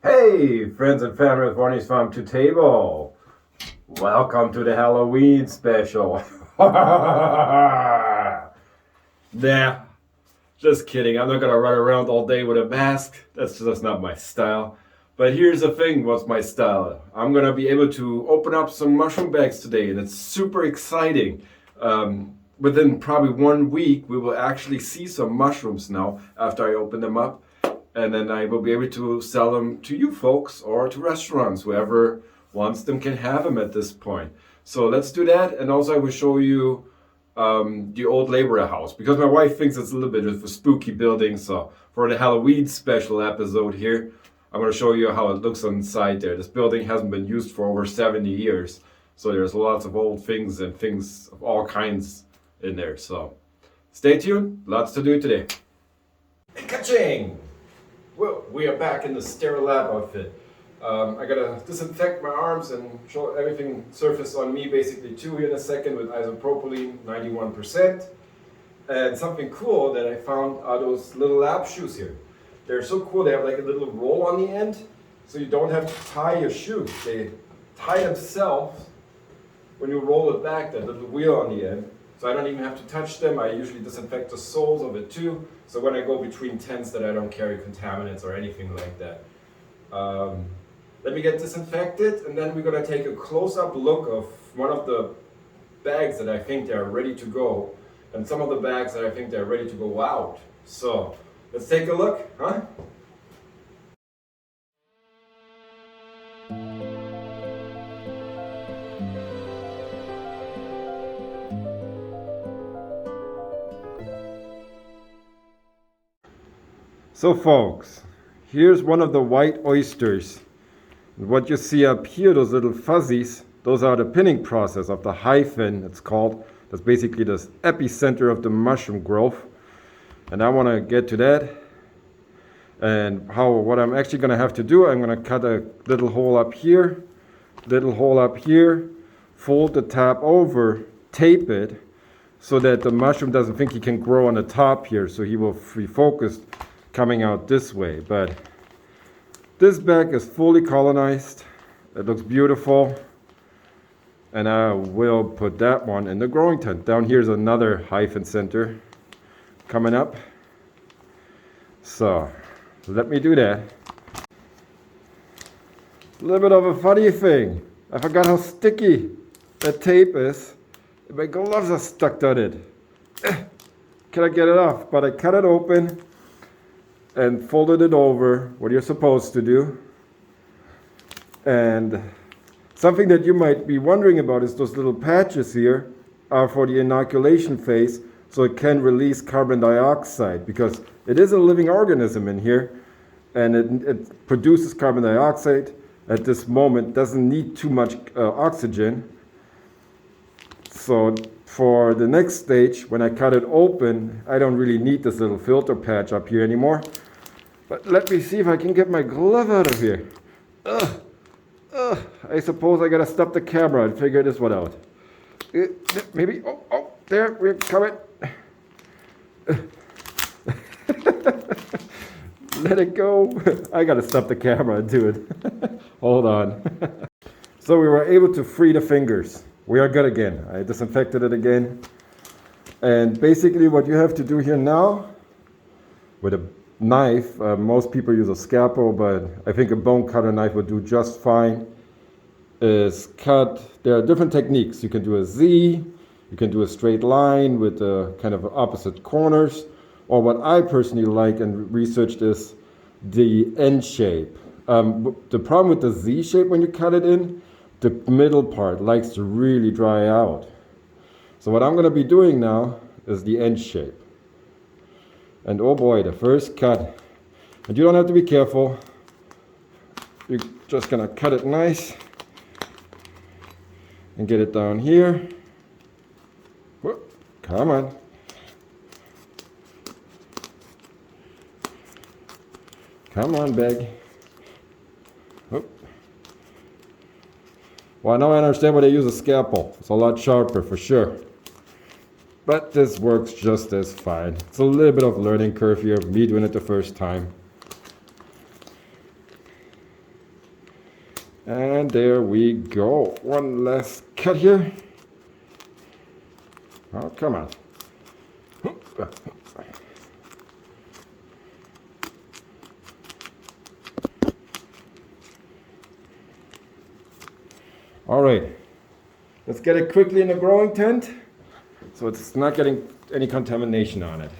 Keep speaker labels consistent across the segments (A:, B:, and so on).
A: Hey, friends and family of Ronny's Farm to Table. Welcome to the Halloween special. Nah, just kidding. I'm not gonna run around all day with a mask. That's just not my style. But here's the thing, what's my style? I'm gonna be able to open up some mushroom bags today, and it's super exciting. Within probably 1 week, we will actually see some mushrooms now after I open them up. And then I will be able to sell them to you folks or to restaurants. Whoever wants them can have them at this point. So let's do that. And also I will show you the old laborer house, because my wife thinks it's a little bit of a spooky building. So for the Halloween special episode here, I'm going to show you how it looks on the side there. This building hasn't been used for over 70 years. So there's lots of old things and things of all kinds in there. So stay tuned. Lots to do today. Ka-ching! Well, we are back in the sterile lab outfit. I gotta disinfect my arms and show everything surface on me basically too here in a second with isopropylene 91%. And something cool that I found are those little lab shoes here. They're so cool, they have like a little roll on the end, so you don't have to tie your shoe. They tie themselves when you roll it back, that little wheel on the end. So I don't even have to touch them. I usually disinfect the soles of it too. So when I go between tents that I don't carry contaminants or anything like that. Let me get disinfected, and then we're gonna take a close-up look of one of the bags that I think they are ready to go, and some of the bags that I think they're ready to go out. So let's take a look, huh? So folks, here's one of the white oysters. What you see up here, those little fuzzies, those are the pinning process of the hyphen, it's called. That's basically the epicenter of the mushroom growth. And I want to get to that. And what I'm actually going to have to do, I'm going to cut a little hole up here, fold the top over, tape it, so that the mushroom doesn't think he can grow on the top here, so he will be focused coming out this way. But this bag is fully colonized. It looks beautiful. And I will put that one in the growing tent. Down here's another hyphen center coming up. So let me do that. A little bit of a funny thing. I forgot how sticky that tape is. My gloves are stuck on it. Can I get it off? But I cut it open and folded it over, what you're supposed to do. And something that you might be wondering about is those little patches here are for the inoculation phase, so it can release carbon dioxide, because it is a living organism in here, and it produces carbon dioxide. At this moment, doesn't need too much oxygen. So for the next stage, when I cut it open, I don't really need this little filter patch up here anymore. But let me see if I can get my glove out of here. I suppose I gotta stop the camera and figure this one out. Maybe, there, we're coming. Let it go. I gotta stop the camera and do it. Hold on. So we were able to free the fingers. We are good again. I disinfected it again. And basically what you have to do here now, with a knife, most people use a scalpel, but I think a bone cutter knife would do just fine, is cut. There are different techniques. You can do a Z, you can do a straight line with kind of opposite corners, or what I personally like and researched is the N shape. The problem with the Z shape when you cut it in, the middle part likes to really dry out. So what I'm going to be doing now is the N shape. And oh boy, the first cut. And you don't have to be careful. You're just going to cut it nice and get it down here. Whoop, come on. Come on, bag. Whoop. Well, now I understand why they use a scalpel. It's a lot sharper for sure. But this works just as fine. It's a little bit of a learning curve here, me doing it the first time. And there we go. One last cut here. Oh, come on. All right, let's get it quickly in the growing tent so it's not getting any contamination on it.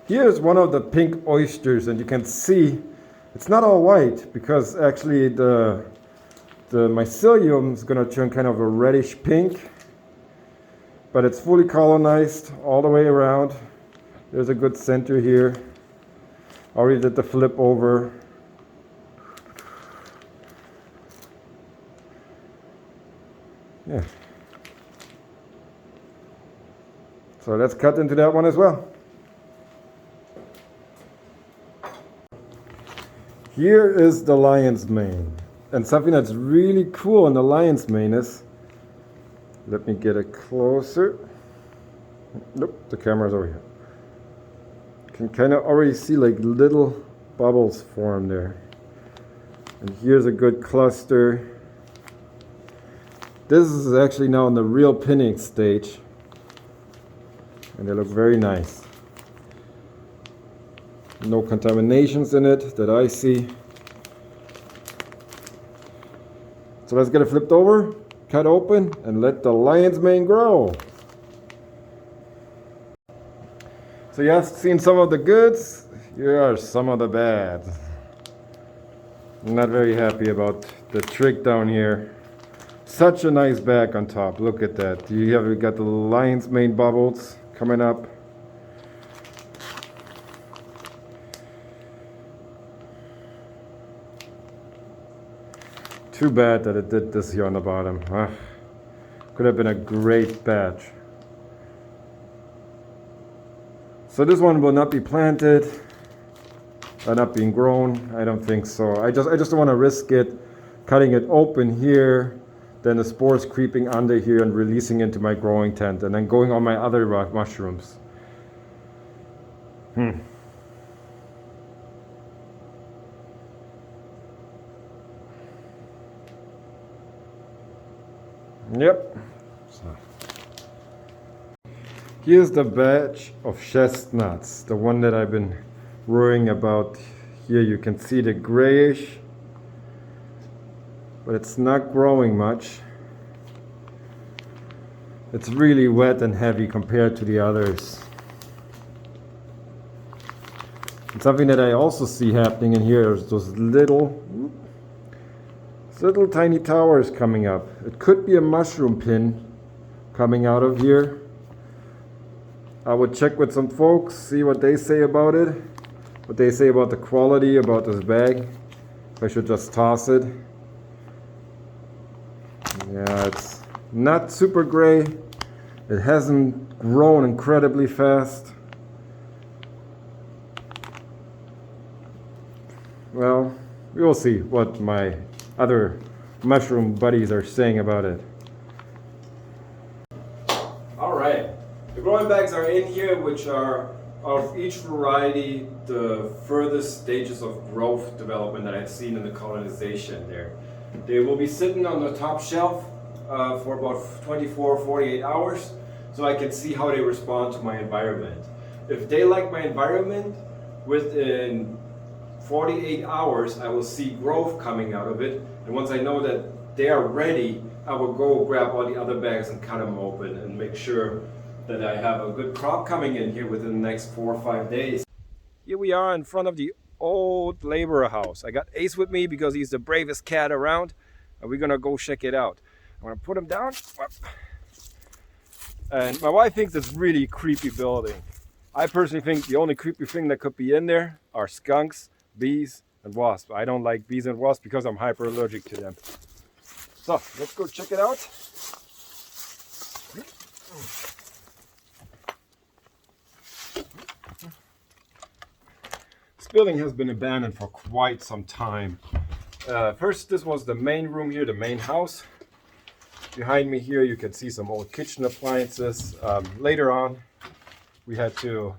A: Here's one of the pink oysters, and you can see it's not all white because actually the mycelium is going to turn kind of a reddish pink, but it's fully colonized all the way around. There's a good center here. Already did the flip over. Yeah. So let's cut into that one as well. Here is the lion's mane. And something that's really cool in the lion's mane is, let me get it closer. Nope, the camera's over here. You can kind of already see like little bubbles form there. And here's a good cluster. This is actually now in the real pinning stage. And they look very nice. No contaminations in it that I see. So let's get it flipped over, cut open, and let the lion's mane grow. So you have seen some of the goods, here are some of the bads. I'm not very happy about the trick down here. Such a nice back on top, look at that. You have got the lion's mane bubbles coming up. Too bad that it did this here on the bottom. Could have been a great batch. So this one will not be planted, not being grown. I don't think so. I just don't want to risk it, cutting it open here, then the spores creeping under here and releasing into my growing tent, and then going on my other mushrooms. Yep. So. Here's the batch of chestnuts, the one that I've been worrying about. Here you can see the grayish, but it's not growing much. It's really wet and heavy compared to the others. And something that I also see happening in here is those little tiny towers coming up. It could be a mushroom pin coming out of here. I would check with some folks, see what they say about it, what they say about the quality, about this bag. If I should just toss it. Yeah, it's not super gray. It hasn't grown incredibly fast. Well, we will see what my other mushroom buddies are saying about it. All right, the growing bags are in here, which are of each variety the furthest stages of growth development that I've seen in the colonization there. They will be sitting on the top shelf for about 24, 48 hours, so I can see how they respond to my environment. If they like my environment, within 48 hours I will see growth coming out of it, and once I know that they are ready, I will go grab all the other bags and cut them open and make sure that I have a good crop coming in here within the next 4 or 5 days. Here we are in front of the old laborer house. I got Ace with me because he's the bravest cat around, and we're gonna go check it out. I'm gonna put him down, and my wife thinks it's really creepy building. I personally think the only creepy thing that could be in there are skunks, bees, and wasps. I don't like bees and wasps because I'm hyper allergic to them. So let's go check it out. This building has been abandoned for quite some time. First, this was the main room here, the main house. Behind me here, you can see some old kitchen appliances. Later on, we had to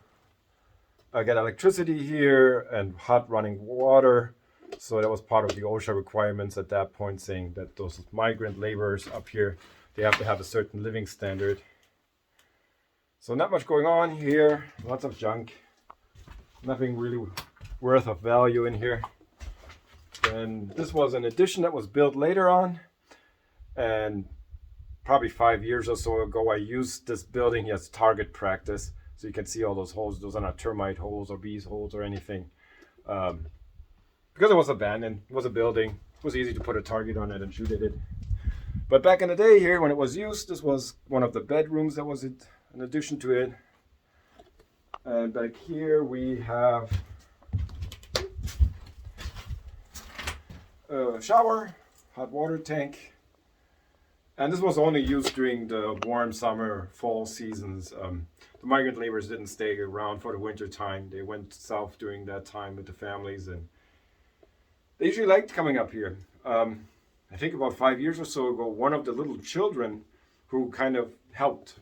A: get electricity here and hot running water. So that was part of the OSHA requirements at that point, saying that those migrant laborers up here, they have to have a certain living standard. So not much going on here, lots of junk. Nothing really worth of value in here. And this was an addition that was built later on. And probably 5 years or so ago, I used this building as target practice. So you can see all those holes. Those are not termite holes or bees holes or anything. Because it was abandoned, it was a building. It was easy to put a target on it and shoot at it. But back in the day here, when it was used, this was one of the bedrooms that was an addition to it. And back here we have a shower, hot water tank. And this was only used during the warm summer, fall seasons. The migrant laborers didn't stay around for the winter time. They went south during that time with the families, and they usually liked coming up here. I think about 5 years or so ago, one of the little children who kind of helped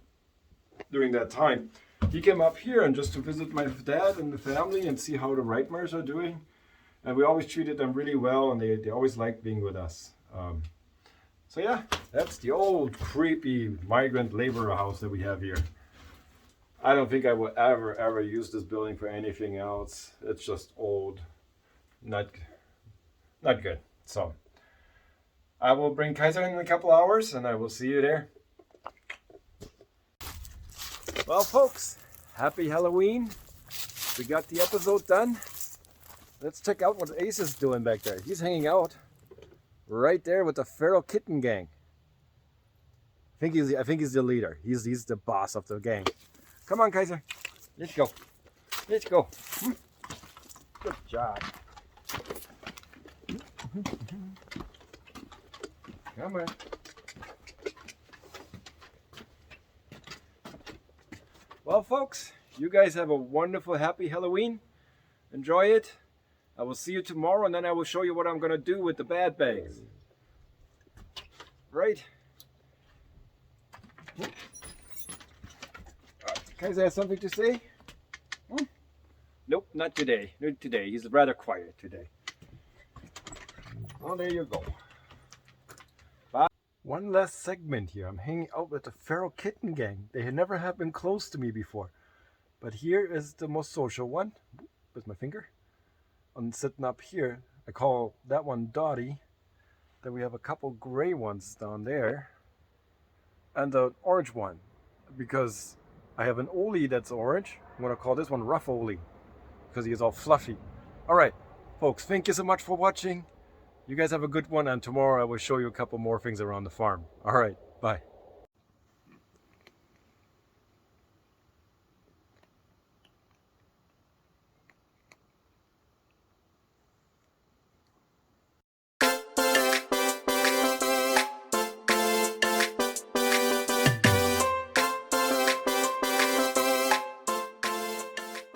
A: during that time, he came up here and just to visit my dad and the family and see how the Reitmers are doing. And we always treated them really well, and they always liked being with us. So yeah, that's the old creepy migrant laborer house that we have here. I don't think I will ever use this building for anything else. It's just old, not good. So I will bring Kaiser in a couple hours and I will see you there. Well folks, happy Halloween. We got the episode done. Let's check out what Ace is doing back there. He's hanging out right there with the feral kitten gang. I think he's the leader. He's the boss of the gang. Come on, Kaiser. Let's go. Let's go. Good job. Come on. Well, folks, you guys have a wonderful, happy Halloween. Enjoy it. I will see you tomorrow, and then I will show you what I'm going to do with the bad bags. Right? Kaiser has something to say? Nope, not today. Not today. He's rather quiet today. Well, there you go. Bye. One last segment here. I'm hanging out with the feral kitten gang. They never have been close to me before. But here is the most social one. With my finger. I'm sitting up here. I call that one Dottie. Then we have a couple gray ones down there. And the orange one. Because I have an Oli that's orange. I'm going to call this one Rough Oli. Because he is all fluffy. Alright, folks, thank you so much for watching. You guys have a good one, and tomorrow I will show you a couple more things around the farm. Alright, bye.